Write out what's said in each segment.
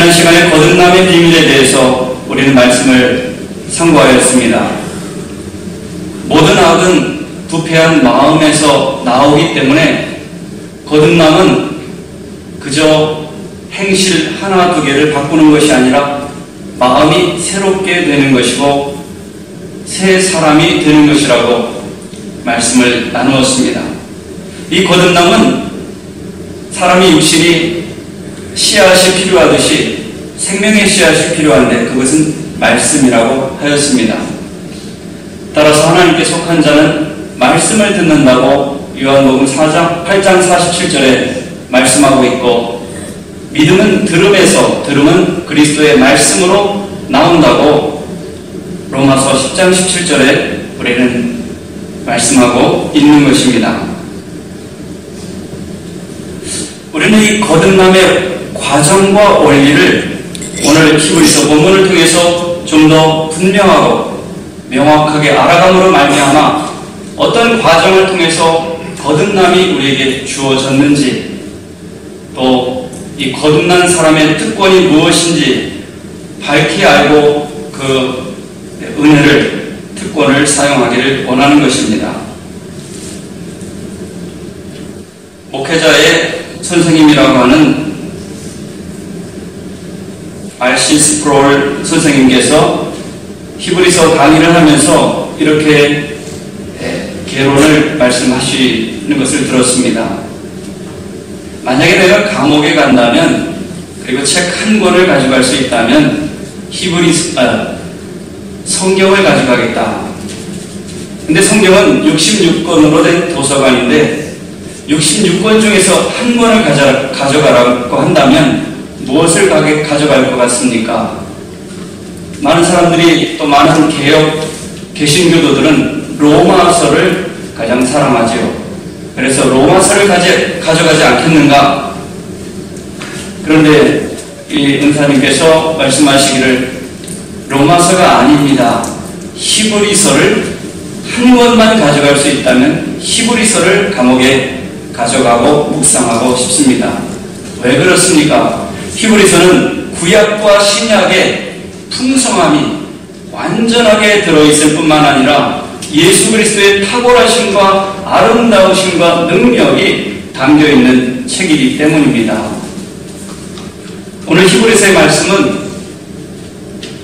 지난 시간에 거듭남의 비밀에 대해서 우리는 말씀을 상고하였습니다. 모든 악은 부패한 마음에서 나오기 때문에 거듭남은 그저 행실 하나 두 개를 바꾸는 것이 아니라 마음이 새롭게 되는 것이고 새 사람이 되는 것이라고 말씀을 나누었습니다. 이 거듭남은 사람이 육신이 씨앗이 필요하듯이 생명의 씨앗이 필요한데 그것은 말씀이라고 하였습니다. 따라서 하나님께 속한 자는 말씀을 듣는다고 요한복음 8장 47절에 말씀하고 있고, 믿음은 들음에서, 들음은 그리스도의 말씀으로 나온다고 로마서 10장 17절에 우리는 말씀하고 있는 것입니다. 우리는 이 거듭남의 과정과 원리를 오늘 히브리서 본문을 통해서 좀 더 분명하고 명확하게 알아감으로 말미암아 어떤 과정을 통해서 거듭남이 우리에게 주어졌는지, 또 이 거듭난 사람의 특권이 무엇인지 밝히 알고 그 은혜를, 특권을 사용하기를 원하는 것입니다. 목회자의 선생님이라고 하는 R.C. 스프롤 선생님께서 히브리서 강의를 하면서 이렇게 개론을 말씀하시는 것을 들었습니다. 만약에 내가 감옥에 간다면, 그리고 책 한 권을 가져갈 수 있다면 성경을 가져가겠다. 근데 성경은 66권으로 된 도서관인데 66권 중에서 한 권을 가져가라고 한다면 무엇을 가져갈 것 같습니까? 많은 사람들이, 또 많은 개신교도들은 로마서를 가장 사랑하지요. 그래서 로마서를 가져가지 않겠는가? 그런데 이 은사님께서 말씀하시기를 로마서가 아닙니다. 히브리서를 한 권만 가져갈 수 있다면 히브리서를 감옥에 가져가고 묵상하고 싶습니다. 왜 그렇습니까? 히브리서는 구약과 신약의 풍성함이 완전하게 들어있을 뿐만 아니라 예수 그리스도의 탁월하심과 아름다우심과 능력이 담겨있는 책이기 때문입니다. 오늘 히브리서의 말씀은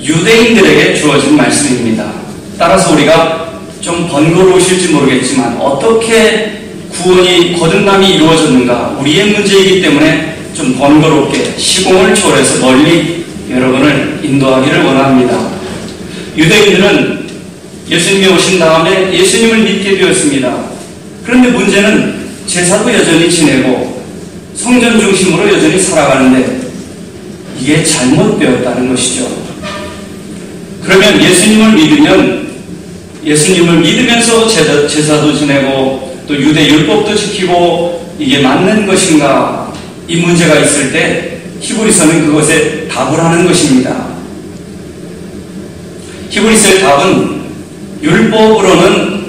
유대인들에게 주어진 말씀입니다. 따라서 우리가 좀 번거로우실지 모르겠지만 어떻게 구원이, 거듭남이 이루어졌는가, 우리의 문제이기 때문에 좀 번거롭게 시공을 초월해서 멀리 여러분을 인도하기를 원합니다. 유대인들은 예수님이 오신 다음에 예수님을 믿게 되었습니다. 그런데 문제는 제사도 여전히 지내고 성전 중심으로 여전히 살아가는데 이게 잘못되었다는 것이죠. 그러면 예수님을 믿으면서 제사도 지내고 또 유대 율법도 지키고 이게 맞는 것인가, 이 문제가 있을 때 히브리서는 그것에 답을 하는 것입니다. 히브리서의 답은 율법으로는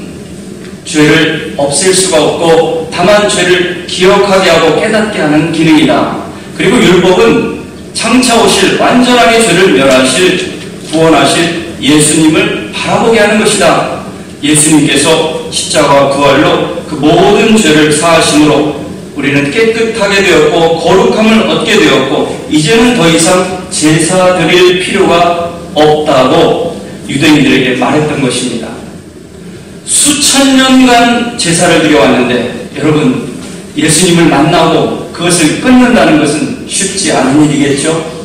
죄를 없앨 수가 없고 다만 죄를 기억하게 하고 깨닫게 하는 기능이다. 그리고 율법은 장차 오실, 완전하게 죄를 멸하실, 구원하실 예수님을 바라보게 하는 것이다. 예수님께서 십자가와 부활로 그 모든 죄를 사하심으로 우리는 깨끗하게 되었고 거룩함을 얻게 되었고 이제는 더 이상 제사 드릴 필요가 없다고 유대인들에게 말했던 것입니다. 수천 년간 제사를 드려왔는데 여러분, 예수님을 만나고 그것을 끊는다는 것은 쉽지 않은 일이겠죠?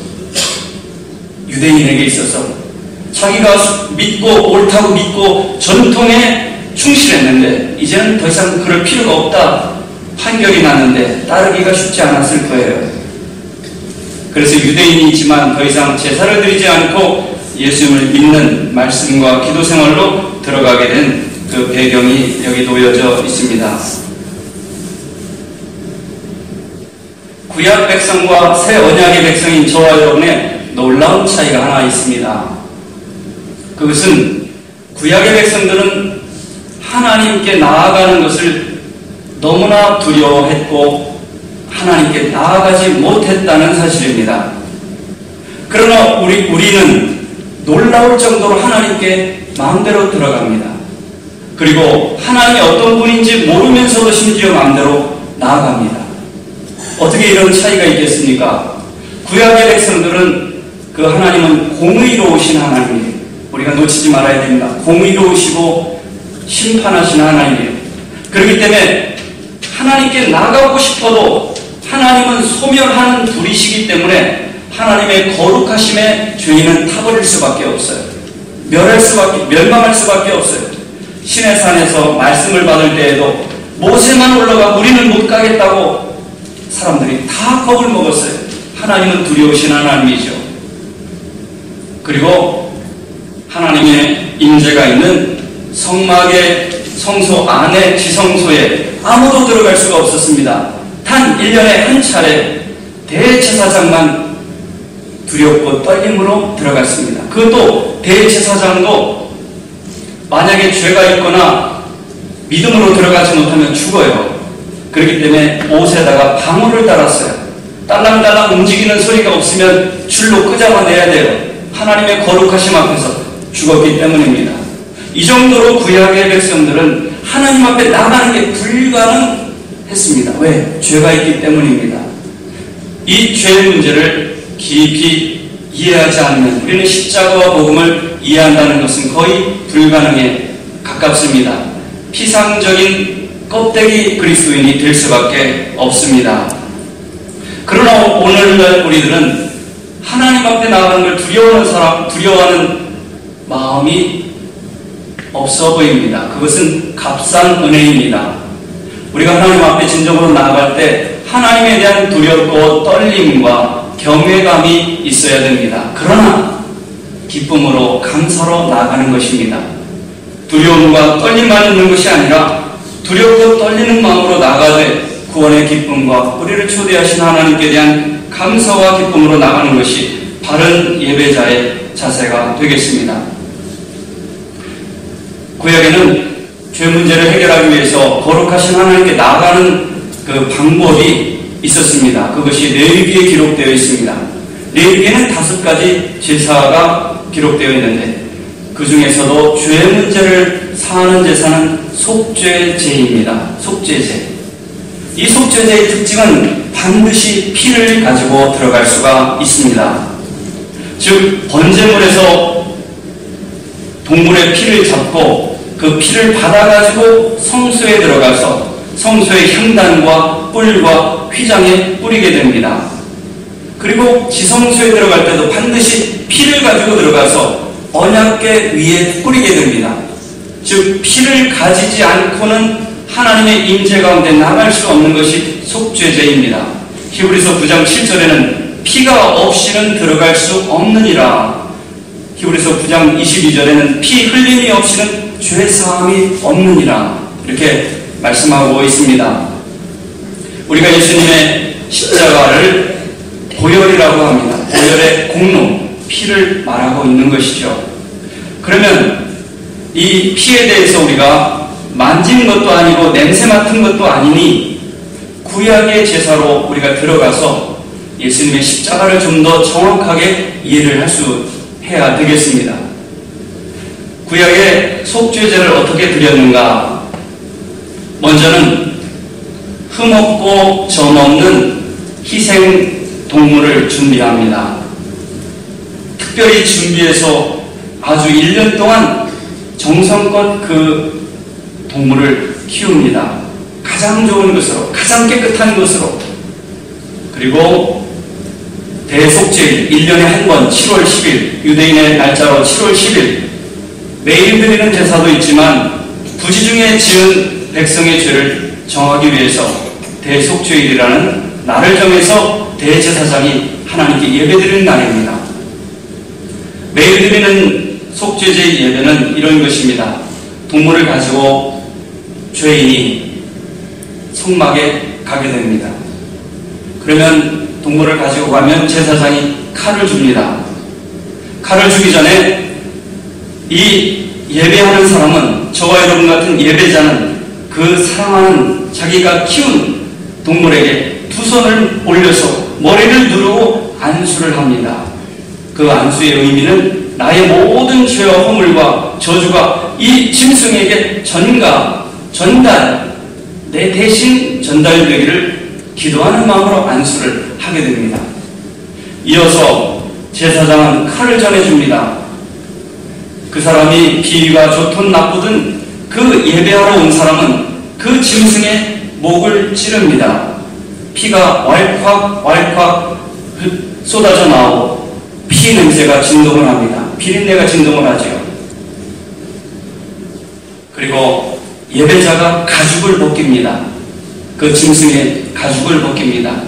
유대인에게 있어서 자기가 믿고 옳다고 믿고 전통에 충실했는데 이제는 더 이상 그럴 필요가 없다 판결이 났는데 따르기가 쉽지 않았을 거예요. 그래서 유대인이지만 더 이상 제사를 드리지 않고 예수님을 믿는 말씀과 기도 생활로 들어가게 된 그 배경이 여기 놓여져 있습니다. 구약 백성과 새 언약의 백성인 저와 여러분의 놀라운 차이가 하나 있습니다. 그것은 구약의 백성들은 하나님께 나아가는 것을 너무나 두려워했고 하나님께 나아가지 못했다는 사실입니다. 그러나 우리는 놀라울 정도로 하나님께 마음대로 들어갑니다. 그리고 하나님이 어떤 분인지 모르면서도 심지어 마음대로 나아갑니다. 어떻게 이런 차이가 있겠습니까? 구약의 백성들은 그 하나님은 공의로우신 하나님이에요. 우리가 놓치지 말아야 됩니다. 공의로우시고 심판하시는 하나님이에요. 그렇기 때문에 하나님께 나가고 싶어도 하나님은 소멸하는 분이시기 때문에 하나님의 거룩하심에 죄인은 타버릴 수밖에 없어요. 멸망할 수밖에 없어요. 시내산에서 말씀을 받을 때에도 모세만 올라가 우리는 못 가겠다고 사람들이 다 겁을 먹었어요. 하나님은 두려우신 하나님이죠. 그리고 하나님의 임재가 있는 성막의 성소 안에 지성소에 아무도 들어갈 수가 없었습니다. 단 1년에 한 차례 대제사장만 두렵고 떨림으로 들어갔습니다. 그것도 대제사장도 만약에 죄가 있거나 믿음으로 들어가지 못하면 죽어요. 그렇기 때문에 옷에다가 방울을 달았어요. 딸랑딸랑 움직이는 소리가 없으면 줄로 끄잡아내야 돼요. 하나님의 거룩하심 앞에서 죽었기 때문입니다. 이 정도로 구약의 백성들은 하나님 앞에 나가는 게 불가능했습니다. 왜? 죄가 있기 때문입니다. 이 죄의 문제를 깊이 이해하지 않으면 우리는 십자가와 복음을 이해한다는 것은 거의 불가능에 가깝습니다. 피상적인 껍데기 그리스도인이 될 수밖에 없습니다. 그러나 오늘날 우리들은 하나님 앞에 나가는 걸 두려워하는 마음이 없어 보입니다. 그것은 값싼 은혜입니다. 우리가 하나님 앞에 진정으로 나아갈 때 하나님에 대한 두렵고 떨림과 경외감이 있어야 됩니다. 그러나 기쁨으로 감사로 나아가는 것입니다. 두려움과 떨림만 있는 것이 아니라 두렵고 떨리는 마음으로 나아가되 구원의 기쁨과 우리를 초대하신 하나님께 대한 감사와 기쁨으로 나가는 것이 바른 예배자의 자세가 되겠습니다. 구약에는 죄 문제를 해결하기 위해서 거룩하신 하나님께 나아가는 그 방법이 있었습니다. 그것이 레위기에 기록되어 있습니다. 레위기에는 5가지 제사가 기록되어 있는데 그 중에서도 죄 문제를 사하는 제사는 속죄제입니다. 속죄제. 이 속죄제의 특징은 반드시 피를 가지고 들어갈 수가 있습니다. 즉 번제물에서 동물의 피를 잡고 그 피를 받아가지고 성소에 들어가서 성소의 향단과 뿔과 휘장에 뿌리게 됩니다. 그리고 지성소에 들어갈 때도 반드시 피를 가지고 들어가서 언약궤 위에 뿌리게 됩니다. 즉 피를 가지지 않고는 하나님의 임재 가운데 나갈 수 없는 것이 속죄제입니다. 히브리서 9장 7절에는 피가 없이는 들어갈 수 없느니라. 히브리서 9장 22절에는 피 흘림이 없이는 죄사함이 없느니라. 이렇게 말씀하고 있습니다. 우리가 예수님의 십자가를 보혈이라고 합니다. 보혈의 공로, 피를 말하고 있는 것이죠. 그러면 이 피에 대해서 우리가 만진 것도 아니고 냄새 맡은 것도 아니니 구약의 제사로 우리가 들어가서 예수님의 십자가를 좀 더 정확하게 이해를 해야 되겠습니다. 구약의 속죄제를 어떻게 드렸는가? 먼저는 흠없고 점없는 희생 동물을 준비합니다. 특별히 준비해서 아주 1년 동안 정성껏 그 동물을 키웁니다. 가장 좋은 것으로, 가장 깨끗한 것으로. 그리고 대속죄일 1년에 한 번 7월 10일, 유대인의 날짜로 7월 10일 매일 드리는 제사도 있지만 부지중에 지은 백성의 죄를 정하기 위해서 대속죄일이라는 날을 정해서 대제사장이 하나님께 예배드리는 날입니다. 매일 드리는 속죄제의 예배는 이런 것입니다. 동물을 가지고 죄인이 성막에 가게 됩니다. 그러면 동물을 가지고 가면 제사장이 칼을 줍니다. 칼을 주기 전에 이 예배하는 사람은, 저와 여러분 같은 예배자는 그 사랑하는 자기가 키운 동물에게 두 손을 올려서 머리를 누르고 안수를 합니다. 그 안수의 의미는 나의 모든 죄와 허물과 저주가 이 짐승에게 전달, 내 대신 전달되기를 기도하는 마음으로 안수를 하게 됩니다. 이어서 제사장은 칼을 전해줍니다. 그 사람이 비위가 좋든 나쁘든 그 예배하러 온 사람은 그 짐승의 목을 찌릅니다. 피가 왈칵 쏟아져 나오고 피 냄새가 진동을 합니다. 비린내가 진동을 하죠. 그리고 예배자가 가죽을 벗깁니다. 그 짐승의 가죽을 벗깁니다.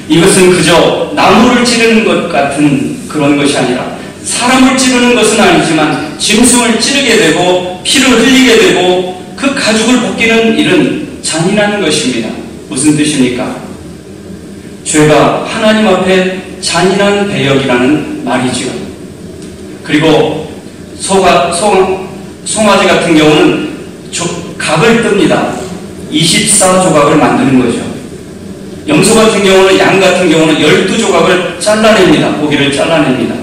이것은 그저 나무를 찌르는 것 같은 그런 것이 아니라 사람을 찌르는 것은 아니지만 짐승을 찌르게 되고 피를 흘리게 되고 그 가죽을 벗기는 일은 잔인한 것입니다. 무슨 뜻입니까? 죄가 하나님 앞에 잔인한 배역이라는 말이지요. 그리고 송아지 같은 경우는 각을 뜹니다. 24조각을 만드는 거죠. 염소 같은 경우는, 양 같은 경우는 12조각을 잘라냅니다. 고기를 잘라냅니다.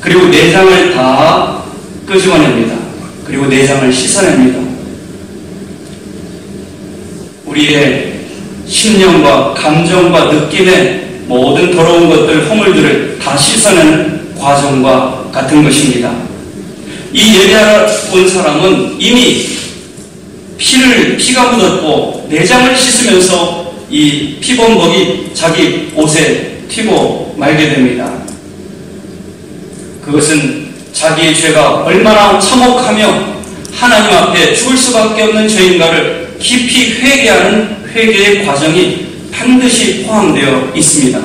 그리고 내장을 다 끄집어냅니다. 그리고 내장을 씻어냅니다. 우리의 심령과 감정과 느낌의 모든 더러운 것들, 허물들을 다 씻어내는 과정과 같은 것입니다. 이 예배하러 온 사람은 이미 피가 묻었고 내장을 씻으면서 이 피범벅이 자기 옷에 튀고 말게 됩니다. 그것은 자기의 죄가 얼마나 참혹하며 하나님 앞에 죽을 수밖에 없는 죄인가를 깊이 회개하는 회개의 과정이 반드시 포함되어 있습니다.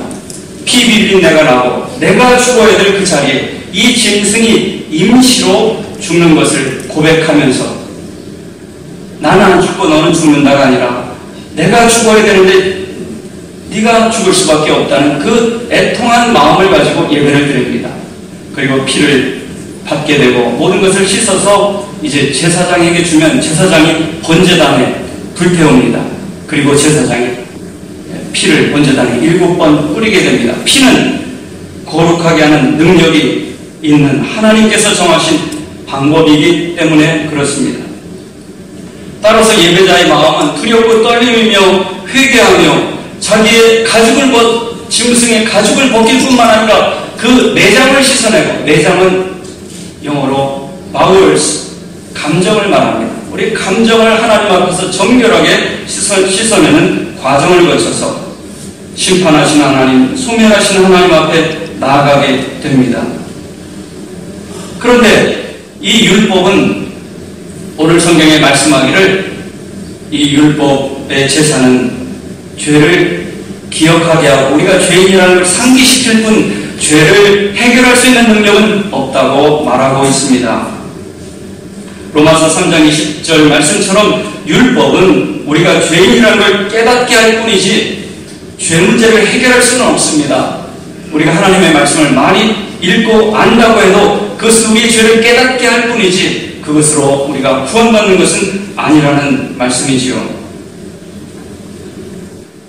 피 비린내가 나고 내가 죽어야 될 그 자리에 이 짐승이 임시로 죽는 것을 고백하면서 나는 안 죽고 너는 죽는다가 아니라 내가 죽어야 되는데 네가 죽을 수밖에 없다는 그 애통한 마음을 가지고 예배를 드립니다. 그리고 피를 받게 되고 모든 것을 씻어서 이제 제사장에게 주면 제사장이 번제단에 불태웁니다. 그리고 제사장이 피를 번제단에 7번 뿌리게 됩니다. 피는 거룩하게 하는 능력이 있는 하나님께서 정하신 방법이기 때문에 그렇습니다. 따라서 예배자의 마음은 두렵고 떨림이며 회개하며 자기의 짐승의 가죽을 벗길 뿐만 아니라 그 내장을 씻어내고, 내장은 영어로 bowels, 감정을 말합니다. 우리 감정을 하나님 앞에서 정결하게 씻어내는 과정을 거쳐서 심판하신 하나님, 소멸하신 하나님 앞에 나아가게 됩니다. 그런데 이 율법은 오늘 성경에 말씀하기를 이 율법의 제사는 죄를 기억하게 하고 우리가 죄인이라는 걸 상기시킬 뿐 죄를 해결할 수 있는 능력은 없다고 말하고 있습니다. 로마서 3장 20절 말씀처럼 율법은 우리가 죄인이라는 걸 깨닫게 할 뿐이지 죄 문제를 해결할 수는 없습니다. 우리가 하나님의 말씀을 많이 읽고 안다고 해도 그것은 우리의 죄를 깨닫게 할 뿐이지 그것으로 우리가 구원받는 것은 아니라는 말씀이지요.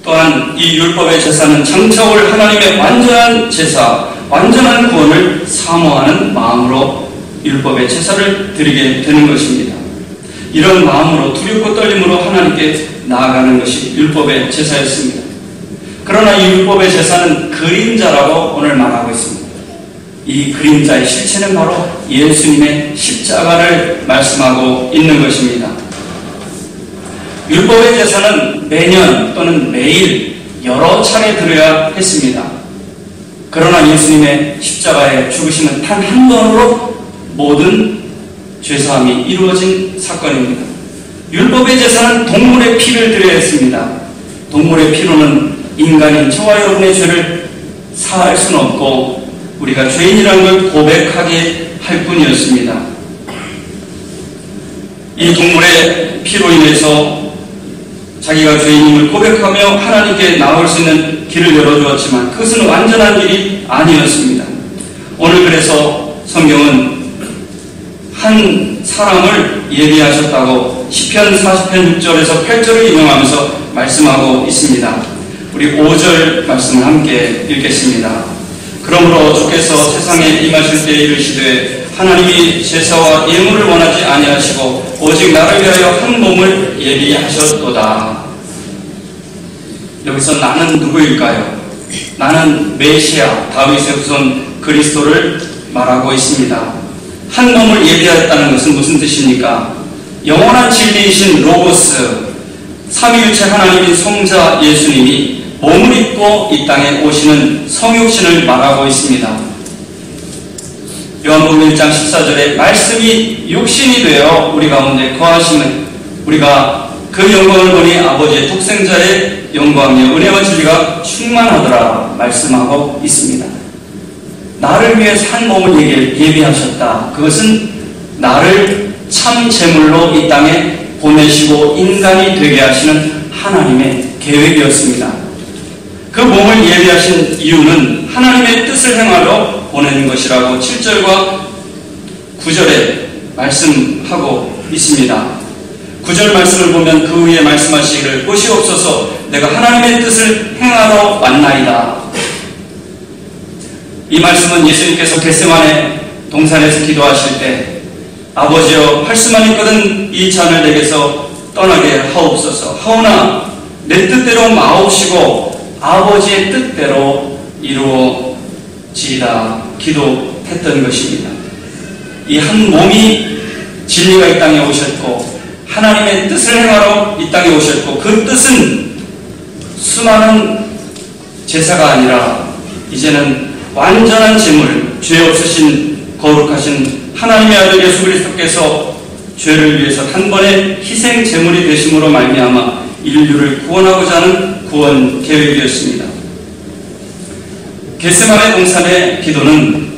또한 이 율법의 제사는 장차 올 하나님의 완전한 제사, 완전한 구원을 사모하는 마음으로 율법의 제사를 드리게 되는 것입니다. 이런 마음으로 두렵고 떨림으로 하나님께 나아가는 것이 율법의 제사였습니다. 그러나 이 율법의 제사는 그림자라고 오늘 말하고 있습니다. 이 그림자의 실체는 바로 예수님의 십자가를 말씀하고 있는 것입니다. 율법의 제사는 매년 또는 매일 여러 차례 드려야 했습니다. 그러나 예수님의 십자가의 죽으심은 단 한 번으로 모든 죄사함이 이루어진 사건입니다. 율법의 제사는 동물의 피를 드려야 했습니다. 동물의 피로는 인간인 저와 여러분의 죄를 사할 수는 없고 우리가 죄인이라는 걸 고백하게 할 뿐이었습니다. 이 동물의 피로 인해서 자기가 죄인임을 고백하며 하나님께 나올 수 있는 길을 열어주었지만 그것은 완전한 길이 아니었습니다. 오늘 그래서 성경은 한 사람을 예비하셨다고 시편 40편 6절에서 8절을 인용하면서 말씀하고 있습니다. 우리 5절 말씀을 함께 읽겠습니다. 그러므로 주께서 세상 세상에 임하실 때 이르시되 하나님이 제사와 예물을 원하지 아니하시고 오직 나를 위하여 한 몸을 예비하셨도다. 여기서 나는 누구일까요? 나는 메시아 다윗의 후손 그리스도를 말하고 있습니다. 한 몸을 예비하였다는 것은 무슨 뜻입니까? 영원한 진리이신 로고스, 삼위일체 하나님인 성자 예수님이 몸을 입고 이 땅에 오시는 성육신을 말하고 있습니다. 요한복음 1장 14절에 말씀이 육신이 되어 우리 가운데 거하시는, 우리가 그 영광을 보니 아버지의 독생자의 영광이요 은혜와 진리가 충만하더라 말씀하고 있습니다. 나를 위해서 한 몸을 예비하셨다. 그것은 나를 참 제물로 이 땅에 보내시고 인간이 되게 하시는 하나님의 계획이었습니다. 그 몸을 예비하신 이유는 하나님의 뜻을 행하러 보내는 것이라고 7절과 9절에 말씀하고 있습니다. 9절 말씀을 보면 그 후에 말씀하시기를 보시옵소서 내가 하나님의 뜻을 행하러 왔나이다. 이 말씀은 예수님께서 겟세마네 동산에서 기도하실 때 아버지여 할 수만 있거든 이 잔을 내게서 떠나게 하옵소서. 하오나 내 뜻대로 마옵시고 아버지의 뜻대로 이루어지이다 기도했던 것입니다. 이 한 몸이 진리가 이 땅에 오셨고 하나님의 뜻을 행하러 이 땅에 오셨고 그 뜻은 수많은 제사가 아니라 이제는 완전한 제물, 죄 없으신 거룩하신 하나님의 아들 예수 그리스도께서 죄를 위해서 단번에 희생 제물이 되심으로 말미암아 인류를 구원하고자 하는 구원 계획이었습니다. 겟세마네 동산의 기도는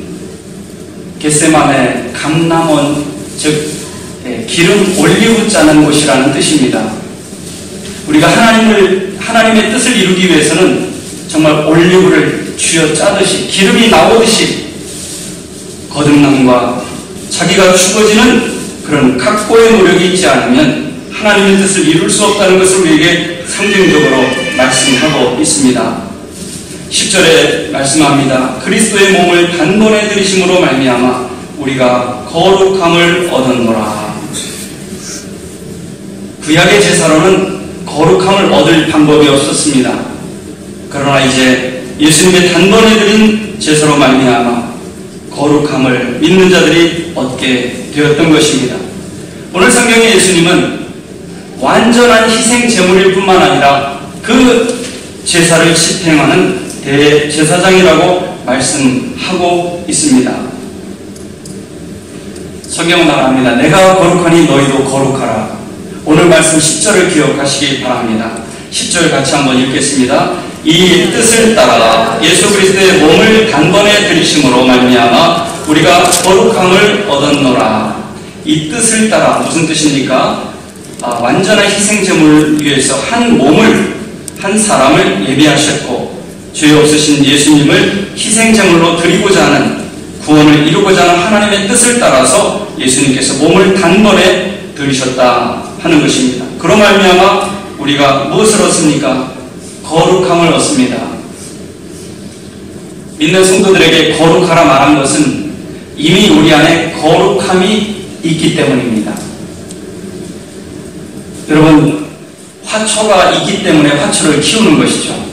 겟세마네 감람원, 즉 기름 올리브 짜는 곳이라는 뜻입니다. 우리가 하나님의 뜻을 이루기 위해서는 정말 올리브를 쥐어 짜듯이 기름이 나오듯이 거듭남과 자기가 죽어지는 그런 각고의 노력이 있지 않으면 하나님의 뜻을 이룰 수 없다는 것을 우리에게 상징적으로 말씀하고 있습니다. 10절에 말씀합니다. 그리스도의 몸을 단번에 들이심으로 말미암아 우리가 거룩함을 얻었노라. 구약의 제사로는 거룩함을 얻을 방법이 없었습니다. 그러나 이제 예수님의 단번에 드린 제사로 말미암아 거룩함을 믿는 자들이 얻게 되었던 것입니다. 오늘 성경의 예수님은 완전한 희생 제물일 뿐만 아니라 그 제사를 집행하는 대제사장이라고 말씀하고 있습니다. 성경은 말합니다. 내가 거룩하니 너희도 거룩하라. 오늘 말씀 10절을 기억하시기 바랍니다. 10절 같이 한번 읽겠습니다. 이 뜻을 따라 예수 그리스도의 몸을 단번에 들이심으로 말미암아 우리가 거룩함을 얻었노라. 이 뜻을 따라 무슨 뜻입니까? 완전한 희생제물을 위해서 한 사람을 예비하셨고 죄 없으신 예수님을 희생제물로 드리고자 하는 구원을 이루고자 하는 하나님의 뜻을 따라서 예수님께서 몸을 단번에 들이셨다 하는 것입니다. 그로 말미암아 우리가 무엇을 얻습니까? 거룩함을 얻습니다. 믿는 성도들에게 거룩하라 말한 것은 이미 우리 안에 거룩함이 있기 때문입니다. 여러분, 화초가 있기 때문에 화초를 키우는 것이죠.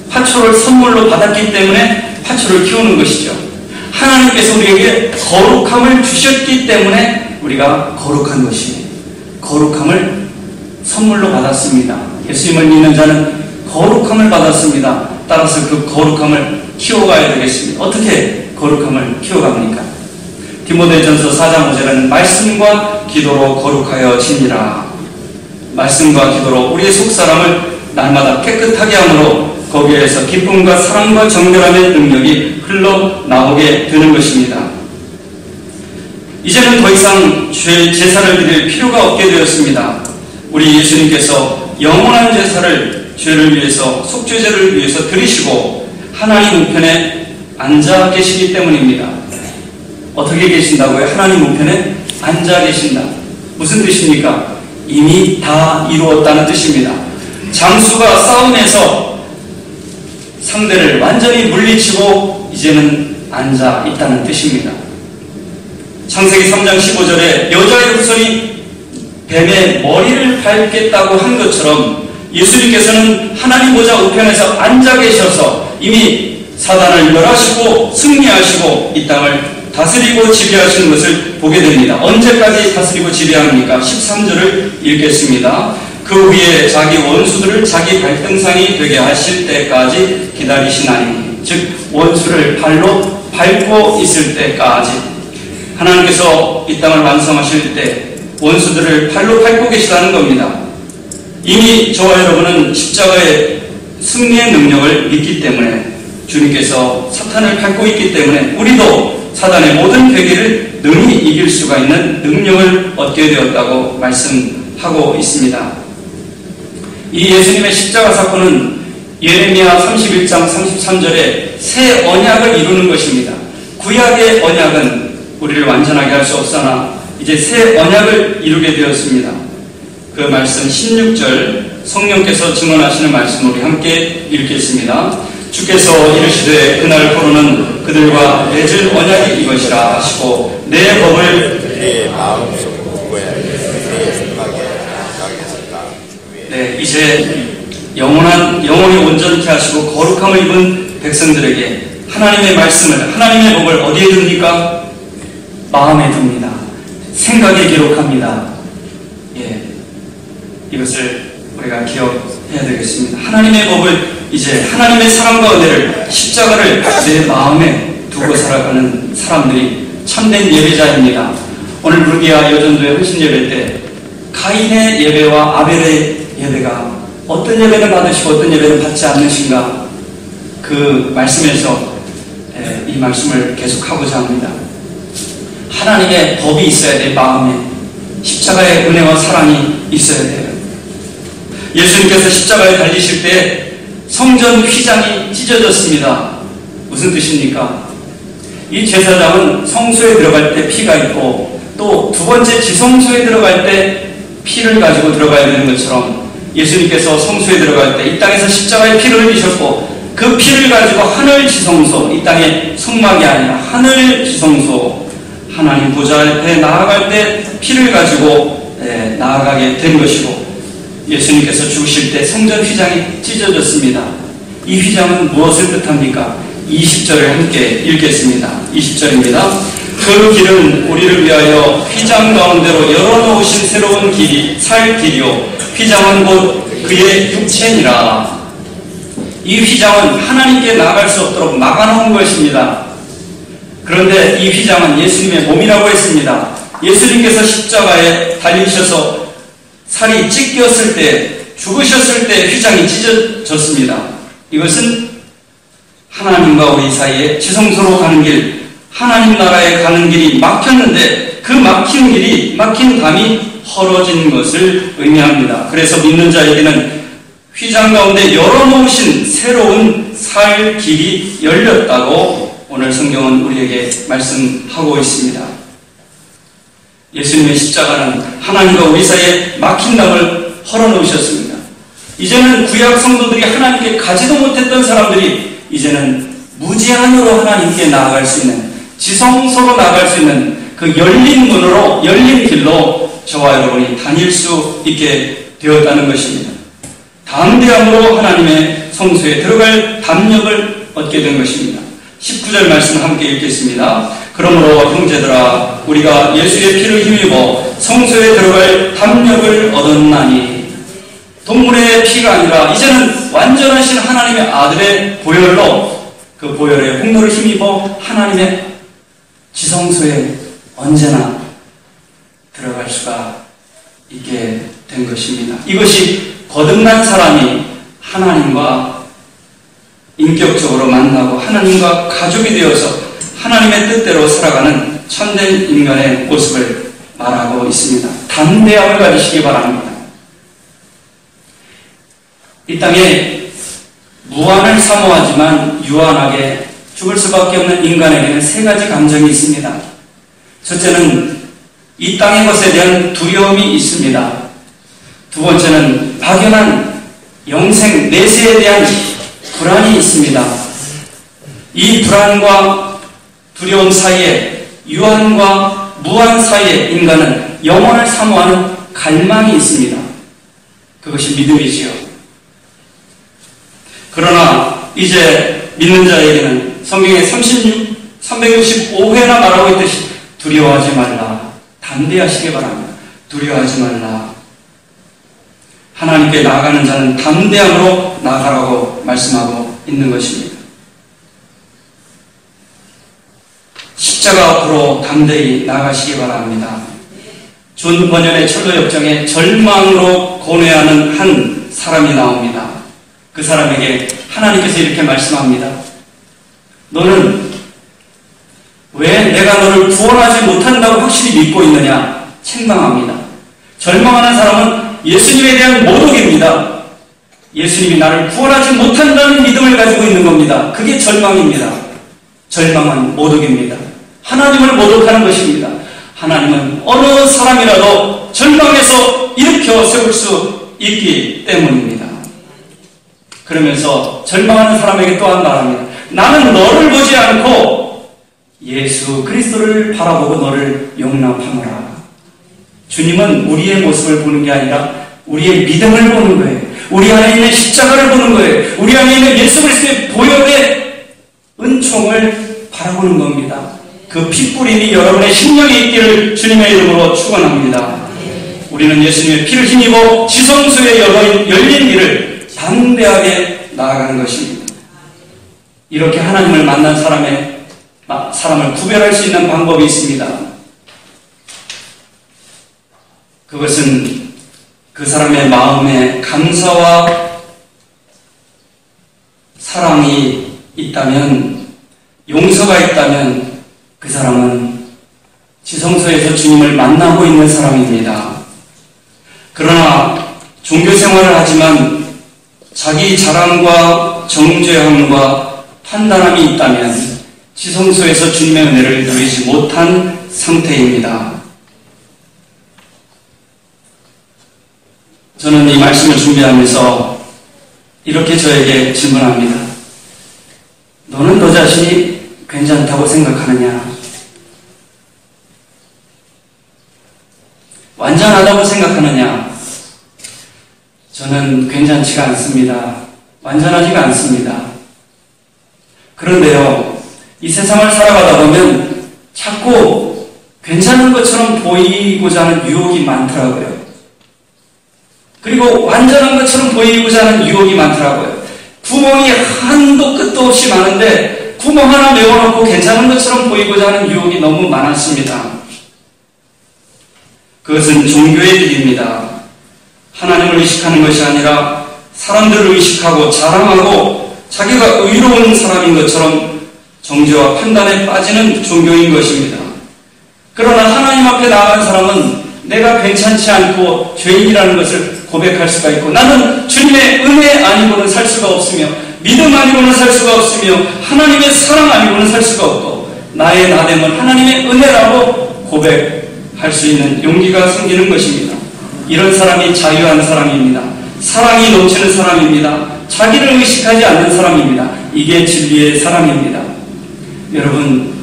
화초를 선물로 받았기 때문에 화초를 키우는 것이죠. 하나님께서 우리에게 거룩함을 주셨기 때문에 우리가 거룩한 것이에요. 거룩함을 선물로 받았습니다. 예수님을 믿는 자는 거룩함을 받았습니다. 따라서 그 거룩함을 키워가야 되겠습니다. 어떻게 거룩함을 키워갑니까? 디모데전서 4장 5절은 말씀과 기도로 거룩하여지니라. 말씀과 기도로 우리의 속사람을 날마다 깨끗하게 함으로 거기에서 기쁨과 사랑과 정결함의 능력이 흘러나오게 되는 것입니다. 이제는 더 이상 제사를 드릴 필요가 없게 되었습니다. 우리 예수님께서 영원한 제사를 죄를 위해서, 속죄제를 위해서 드리시고 하나님 우편에 앉아 계시기 때문입니다. 어떻게 계신다고요? 하나님 우편에 앉아 계신다. 무슨 뜻입니까? 이미 다 이루었다는 뜻입니다. 장수가 싸움에서 상대를 완전히 물리치고 이제는 앉아 있다는 뜻입니다. 창세기 3장 15절에 여자의 후손이 뱀의 머리를 밟겠다고 한 것처럼 예수님께서는 하나님 보좌 우편에서 앉아 계셔서 이미 사단을 멸하시고 승리하시고 이 땅을 다스리고 지배하시는 것을 보게 됩니다. 언제까지 다스리고 지배합니까? 13절을 읽겠습니다. 그 위에 자기 원수들을 자기 발등상이 되게 하실 때까지 기다리시나니, 즉 원수를 발로 밟고 있을 때까지. 하나님께서 이 땅을 완성하실 때 원수들을 발로 밟고 계시다는 겁니다. 이미 저와 여러분은 십자가의 승리의 능력을 믿기 때문에, 주님께서 사탄을 밟고 있기 때문에 우리도 사단의 모든 괴계를 능히 이길 수가 있는 능력을 얻게 되었다고 말씀하고 있습니다. 이 예수님의 십자가 사건은 예레미야 31장 33절에 새 언약을 이루는 것입니다. 구약의 언약은 우리를 완전하게 할 수 없으나 이제 새 언약을 이루게 되었습니다. 그 말씀 16절 성령께서 증언하시는 말씀 우리 함께 읽겠습니다. 주께서 이르시되 그날부로는 그들과 맺을 언약이 이것이라 하시고 내 법을 그의 마음속 구해야 그의 생각에 나가겠다. 네, 이제 영혼이 온전케 하시고 거룩함을 입은 백성들에게 하나님의 말씀을, 하나님의 법을 어디에 둡니까? 마음에 둡니다. 생각에 기록합니다. 예, 이것을 우리가 기억해야 되겠습니다. 하나님의 법을, 이제 하나님의 사랑과 은혜를, 십자가를 내 마음에 두고 살아가는 사람들이 참된 예배자입니다. 오늘 루비아 여전도의 헌신 예배 때 가인의 예배와 아벨의 예배가 어떤 예배는 받으시고 어떤 예배는 받지 않으신가, 그 말씀에서 이 말씀을 계속하고자 합니다. 하나님의 법이 있어야 돼. 마음에 십자가의 은혜와 사랑이 있어야 돼요. 예수님께서 십자가에 달리실 때 성전 휘장이 찢어졌습니다. 무슨 뜻입니까? 이 제사장은 성소에 들어갈 때 피가 있고 또 두 번째 지성소에 들어갈 때 피를 가지고 들어가야 되는 것처럼 예수님께서 성소에 들어갈 때 이 땅에서 십자가의 피를 흘리셨고 그 피를 가지고 하늘 지성소, 이 땅의 성막이 아니라 하늘 지성소, 하나님 보좌 앞에 나아갈 때 피를 가지고 나아가게 된 것이고, 예수님께서 죽으실 때 성전 휘장이 찢어졌습니다. 이 휘장은 무엇을 뜻합니까? 20절을 함께 읽겠습니다. 20절입니다. 그 길은 우리를 위하여 휘장 가운데로 열어놓으신 새로운 길이 살 길이요 휘장은 곧 그의 육체니라. 이 휘장은 하나님께 나아갈 수 없도록 막아놓은 것입니다. 그런데 이 휘장은 예수님의 몸이라고 했습니다. 예수님께서 십자가에 달리셔서 살이 찢겼을 때, 죽으셨을 때 휘장이 찢어졌습니다. 이것은 하나님과 우리 사이에 지성소로 가는 길, 하나님 나라에 가는 길이 막혔는데 그 막힌 길이, 막힌 담이 헐어진 것을 의미합니다. 그래서 믿는 자에게는 휘장 가운데 열어놓으신 새로운 살 길이 열렸다고 오늘 성경은 우리에게 말씀하고 있습니다. 예수님의 십자가는 하나님과 우리 사이에 막힌 담을 헐어놓으셨습니다. 이제는 구약 성도들이 하나님께 가지도 못했던 사람들이 이제는 무제한으로 하나님께 나아갈 수 있는, 지성소로 나아갈 수 있는 그 열린 문으로, 열린 길로 저와 여러분이 다닐 수 있게 되었다는 것입니다. 담대함으로 하나님의 성소에 들어갈 담력을 얻게 된 것입니다. 19절 말씀 함께 읽겠습니다. 그러므로 형제들아 우리가 예수의 피를 힘입어 성소에 들어갈 담력을 얻었나니, 동물의 피가 아니라 이제는 완전하신 하나님의 아들의 보혈로, 그 보혈의 홍로를 힘입어 하나님의 지성소에 언제나 들어갈 수가 있게 된 것입니다. 이것이 거듭난 사람이 하나님과 인격적으로 만나고 하나님과 가족이 되어서 하나님의 뜻대로 살아가는 참된 인간의 모습을 말하고 있습니다. 담대함을 가지시기 바랍니다. 이 땅에 무한을 사모하지만 유한하게 죽을 수밖에 없는 인간에게는 세 가지 감정이 있습니다. 첫째는 이 땅의 것에 대한 두려움이 있습니다. 두 번째는 막연한 영생, 내세에 대한 불안이 있습니다. 이 불안과 두려움 사이에, 유한과 무한 사이에 인간은 영원을 사모하는 갈망이 있습니다. 그것이 믿음이지요. 그러나 이제 믿는 자에게는 성경에 365회나 말하고 있듯이 두려워하지 말라. 담대하시기 바랍니다. 두려워하지 말라. 하나님께 나아가는 자는 담대함으로 나아가라고 말씀하고 있는 것입니다. 십자가 앞으로 담대히 나아가시기 바랍니다. 존 번연의 철로 역정에 절망으로 고뇌하는 한 사람이 나옵니다. 그 사람에게 하나님께서 이렇게 말씀합니다. 너는 왜 내가 너를 구원하지 못한다고 확실히 믿고 있느냐? 책망합니다. 절망하는 사람은 예수님에 대한 모독입니다. 예수님이 나를 구원하지 못한다는 믿음을 가지고 있는 겁니다. 그게 절망입니다. 절망은 모독입니다. 하나님을 모독하는 것입니다. 하나님은 어느 사람이라도 절망에서 일으켜 세울 수 있기 때문입니다. 그러면서 절망하는 사람에게 또한 말합니다. 나는 너를 보지 않고 예수 그리스도를 바라보고 너를 용납하노라. 주님은 우리의 모습을 보는 게 아니라 우리의 믿음을 보는 거예요. 우리 안에 있는 십자가를 보는 거예요. 우리 안에 있는 예수 그리스도의 보혈의 은총을 바라보는 겁니다. 그 핏뿌림이 여러분의 심령에 있기를 주님의 이름으로 축원합니다. 우리는 예수님의 피를 힘입어 지성소에 열린 길을 담대하게 나아가는 것입니다. 이렇게 하나님을 만난 사람을 구별할 수 있는 방법이 있습니다. 그것은 그 사람의 마음에 감사와 사랑이 있다면, 용서가 있다면 그 사람은 지성소에서 주님을 만나고 있는 사람입니다. 그러나 종교 생활을 하지만 자기 자랑과 정죄함과 판단함이 있다면 지성소에서 주님의 은혜를 누리지 못한 상태입니다. 저는 이 말씀을 준비하면서 이렇게 저에게 질문합니다. 너는 너 자신이 괜찮다고 생각하느냐? 완전하다고 생각하느냐? 저는 괜찮지가 않습니다. 완전하지가 않습니다. 그런데요, 이 세상을 살아가다 보면 자꾸 괜찮은 것처럼 보이고자 하는 유혹이 많더라고요. 그리고 완전한 것처럼 보이고자 하는 유혹이 많더라고요. 구멍이 한도 끝도 없이 많은데 구멍 하나 메워놓고 괜찮은 것처럼 보이고자 하는 유혹이 너무 많았습니다. 그것은 종교의 길입니다. 하나님을 의식하는 것이 아니라 사람들을 의식하고 자랑하고 자기가 의로운 사람인 것처럼 정죄와 판단에 빠지는 종교인 것입니다. 그러나 하나님 앞에 나아간 사람은 내가 괜찮지 않고 죄인이라는 것을 고백할 수가 있고, 나는 주님의 은혜 아니고는 살 수가 없으며 믿음 아니고는 살 수가 없으며 하나님의 사랑 아니고는 살 수가 없고, 나의 나됨은 하나님의 은혜라고 고백할 수 있는 용기가 생기는 것입니다. 이런 사람이 자유한 사람입니다. 사랑이 넘치는 사람입니다. 자기를 의식하지 않는 사람입니다. 이게 진리의 사람입니다. 여러분,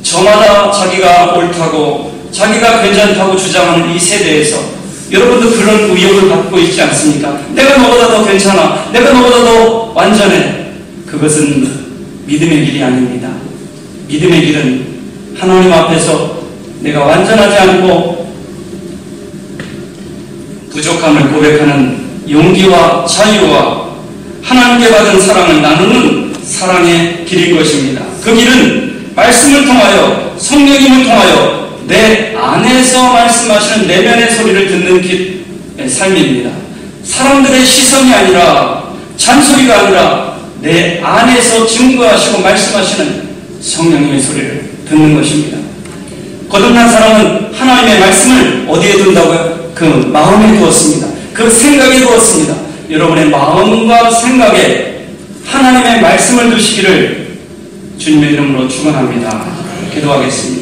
저마다 자기가 옳다고 자기가 괜찮다고 주장하는 이 세대에서 여러분도 그런 의욕을 갖고 있지 않습니까? 내가 너보다 더 괜찮아, 내가 너보다 더 완전해. 그것은 믿음의 길이 아닙니다. 믿음의 길은 하나님 앞에서 내가 완전하지 않고 부족함을 고백하는 용기와 자유와 하나님께 받은 사랑을 나누는 사랑의 길인 것입니다. 그 길은 말씀을 통하여, 성령님을 통하여 내 안에서 말씀하시는 내면의 소리를 듣는 삶입니다. 사람들의 시선이 아니라, 잔소리가 아니라 내 안에서 증거하시고 말씀하시는 성령님의 소리를 듣는 것입니다. 거듭난 사람은 하나님의 말씀을 어디에 둔다고요? 그 마음에 두었습니다. 그 생각에 두었습니다. 여러분의 마음과 생각에 하나님의 말씀을 두시기를 주님의 이름으로 축원합니다. 기도하겠습니다.